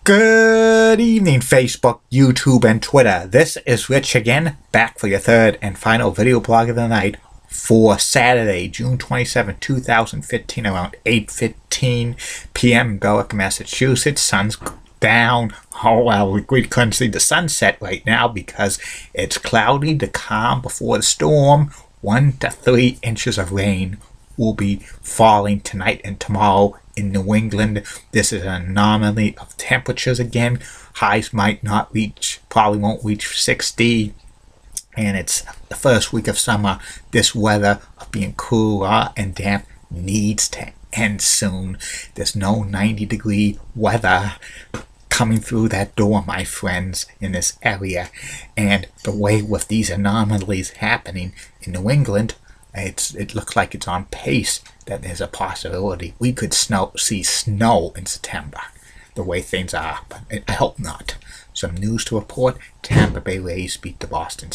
Good evening, Facebook, YouTube, and Twitter. This is Rich again, back for your third and final video blog of the night for Saturday, June 27, 2015, around 8:15 p.m. in Berwick, Massachusetts. Sun's down. Oh, well, we couldn't see the sunset right now because it's cloudy, the calm before the storm. 1 to 3 inches of rain will be falling tonight and tomorrow in New England. This is an anomaly of temperatures again. Highs might not reach, probably won't reach 60. And it's the first week of summer. This weather of being cooler and damp needs to end soon. There's no 90-degree weather coming through that door, my friends, in this area. And the way with these anomalies happening in New England, it looks like it's on pace that there's a possibility we could see snow in September, the way things are, but I hope not. Some news to report: Tampa Bay Rays beat the Boston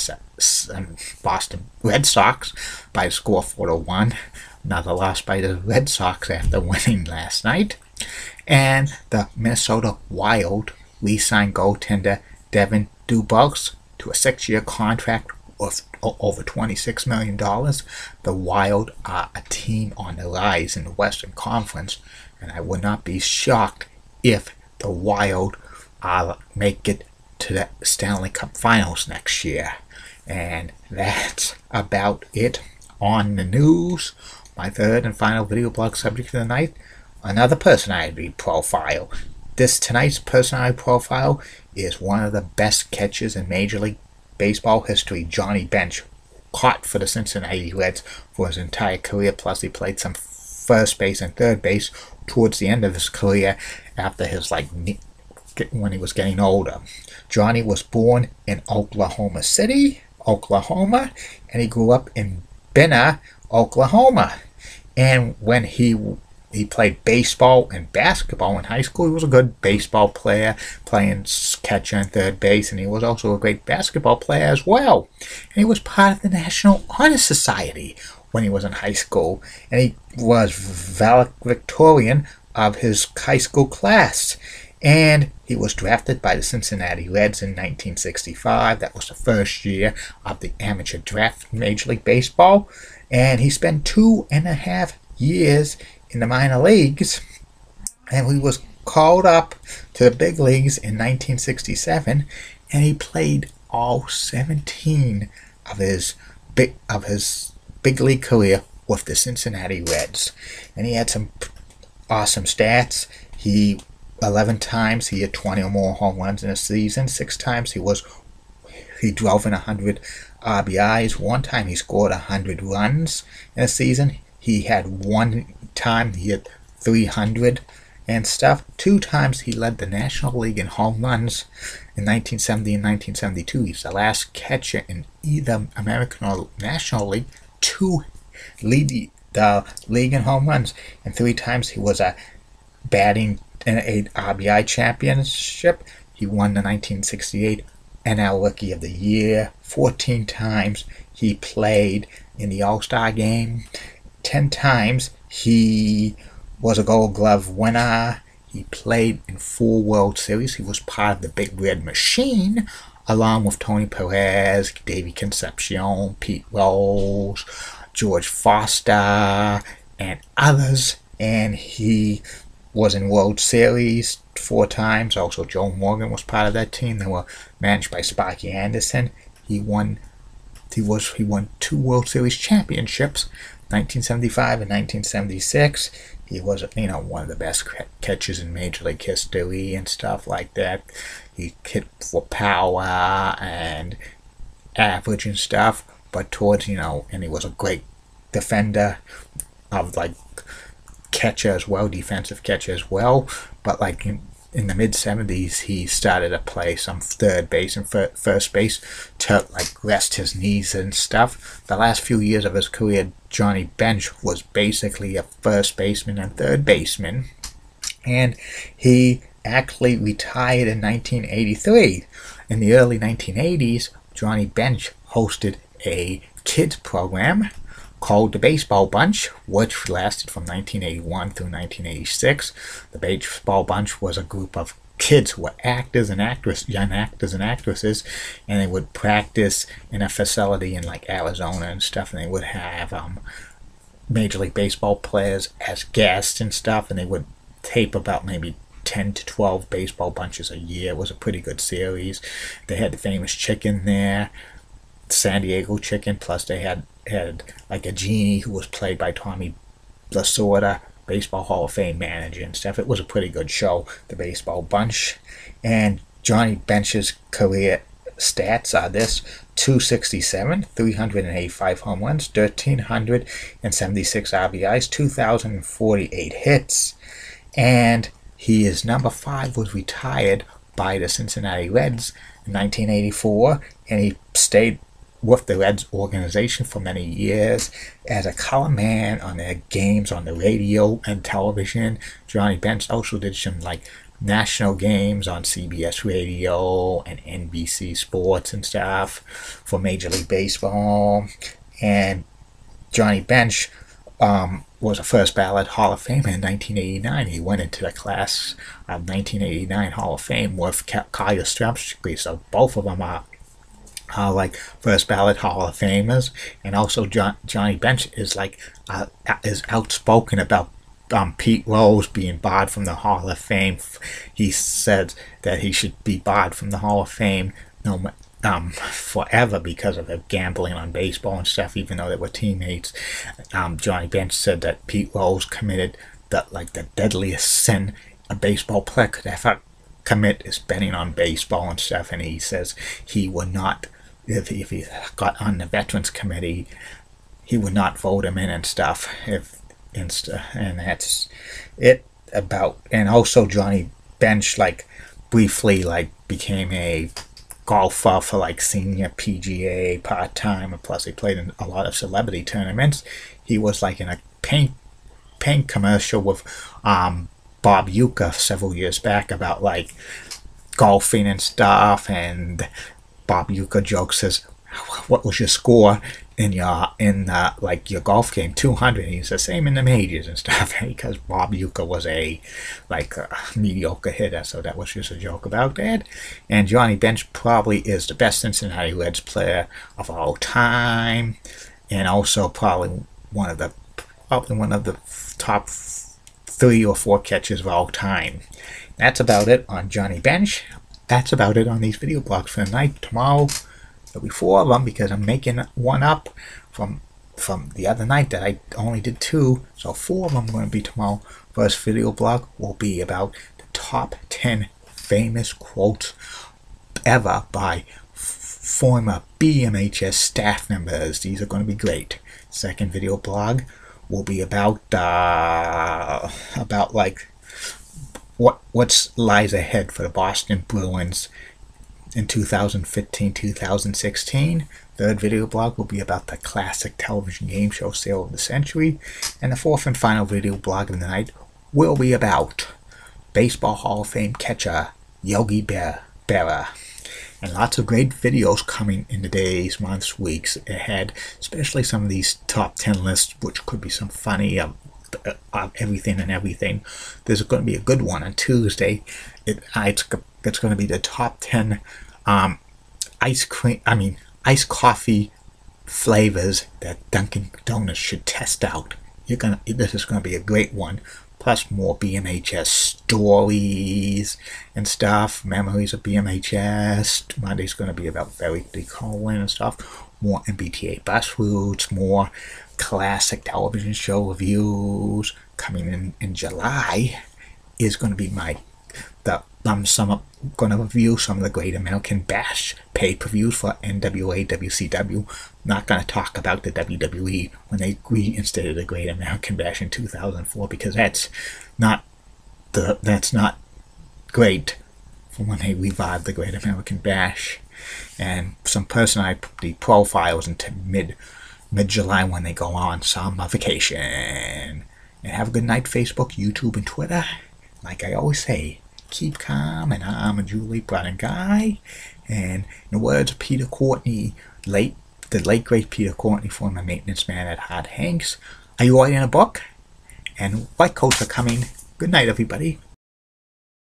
Red Sox by a score of 4-1. Another loss by the Red Sox after winning last night. And the Minnesota Wild re-signed goaltender Devin Dubas to a 6-year contract worth over $26 million. The Wild are a team on the rise in the Western Conference, and I would not be shocked if the Wild make it to the Stanley Cup Finals next year. And that's about it on the news. My third and final video blog subject of the night: another personality profile. Tonight's personality profile is one of the best catchers in Major League Baseball history, Johnny Bench. Caught for the Cincinnati Reds for his entire career, plus he played some first base and third base towards the end of his career after his when he was getting older. Johnny was born in Oklahoma City, Oklahoma, and he grew up in Benner, Oklahoma. And when he played baseball and basketball in high school, he was a good baseball player, playing catcher and third base, and he was also a great basketball player as well. And he was part of the National Honor Society when he was in high school, and he was valedictorian of his high school class. And he was drafted by the Cincinnati Reds in 1965. That was the first year of the amateur draft in Major League Baseball. And he spent 2.5 years in the minor leagues, and he was called up to the big leagues in 1967, and he played all 17 of his big league career with the Cincinnati Reds. And he had some awesome stats. 11 times he had 20 or more home runs in a season. 6 times he drove in 100 RBIs. 1 time he scored 100 runs in a season. He had 1 time he hit 300 and stuff. 2 times he led the National League in home runs in 1970 and 1972. He's the last catcher in either American or National League to lead the league in home runs. And 3 times he was a batting in an 8 RBI championship. He won the 1968 NL Rookie of the Year. 14 times he played in the All-Star game. 10 times he was a Gold Glove winner. He played in 4 World Series. He was part of the Big Red Machine, along with Tony Perez, Davey Concepcion, Pete Rose, George Foster, and others. And he was in World Series 4 times. Also, Joe Morgan was part of that team. They were managed by Sparky Anderson. He won 2 World Series championships, 1975 and 1976. He was, one of the best catchers in Major League history and stuff like that. He hit for power and average and stuff, but towards, and he was a great defender of catcher as well, defensive catcher as well. But in the mid-70s, he started to play some third base and first base to rest his knees and stuff. The last few years of his career, Johnny Bench was basically a first baseman and third baseman, and he actually retired in 1983. In the early 1980s, Johnny Bench hosted a kids program called the Baseball Bunch, which lasted from 1981 through 1986. The Baseball Bunch was a group of kids who were actors and young actors and actresses, and they would practice in a facility in like Arizona and stuff, and they would have Major League Baseball players as guests and stuff, and they would tape about maybe 10 to 12 baseball bunches a year. It was a pretty good series. They had the famous chicken there, San Diego chicken, plus they had like a genie who was played by Tommy Lasorda, Baseball Hall of Fame manager and stuff. It was a pretty good show, the Baseball Bunch. And Johnny Bench's career stats are this: 267, 385 home runs, 1,376 RBIs, 2,048 hits, and he is number 5, was retired by the Cincinnati Reds in 1984, and he stayed with the Reds organization for many years as a color man on their games on the radio and television. Johnny Bench also did some like national games on CBS Radio and NBC Sports and stuff for Major League Baseball. And Johnny Bench was a first ballot Hall of Famer in 1989. He went into the class of 1989 Hall of Fame with Kyle Yastrzemski, so both of them are like first ballot Hall of Famers. And also Johnny Bench is like is outspoken about Pete Rose being barred from the Hall of Fame. He said that he should be barred from the Hall of Fame forever because of the gambling on baseball and stuff, even though they were teammates. Johnny Bench said that Pete Rose committed the deadliest sin a baseball player could ever commit is betting on baseball and stuff, and he says he would not, if he got on the Veterans Committee, he would not vote him in and stuff. And that's it about. And also Johnny Bench briefly became a golfer for senior PGA part-time, and plus he played in a lot of celebrity tournaments. He was in a paint commercial with Bob Uecker several years back about golfing and stuff, and Bob Uecker jokes, says, what was your score in your golf game? 200. He's the same in the majors and stuff, because Bob Uecker was a mediocre hitter, so that was just a joke about that. And Johnny Bench probably is the best Cincinnati Reds player of all time, and also probably one of the top 3 or 4 catches of all time. That's about it on Johnny Bench. That's about it on these video blogs for the night. Tomorrow there'll be 4 of them because I'm making one up from the other night that I only did 2. So 4 of them are going to be tomorrow. First video blog will be about the top 10 famous quotes ever by former BMHS staff members. These are going to be great. Second video blog will be about what lies ahead for the Boston Bruins in 2015-2016. Third video blog will be about the classic television game show Sale of the Century. And the fourth and final video blog of the night will be about Baseball Hall of Fame catcher Yogi Berra. And lots of great videos coming in the days, months, weeks ahead, especially some of these top 10 lists, which could be some funny everything and everything. There's going to be a good one on Tuesday. It's going to be the top 10 iced coffee flavors that Dunkin' Donuts should test out. This is going to be a great one. Plus more BMHS stories and stuff, memories of BMHS. Monday's going to be about Eric D. Cohen and stuff. More MBTA bus routes, more classic television show reviews. Coming in July is going to be I'm going to review some of the Great American Bash pay-per-views for NWA, WCW. Not going to talk about the WWE when they reinstated the Great American Bash in 2004, because that's not great for when they revived the Great American Bash. And some personality profiles into mid-July when they go on summer vacation. And have a good night, Facebook, YouTube, and Twitter. Like I always say, keep calm, and I'm a Julie Brown Guy. And in the words of Peter Courtney, late the late great Peter Courtney, former maintenance man at Hard Hanks. Are you writing a book? And white coats are coming. Good night, everybody.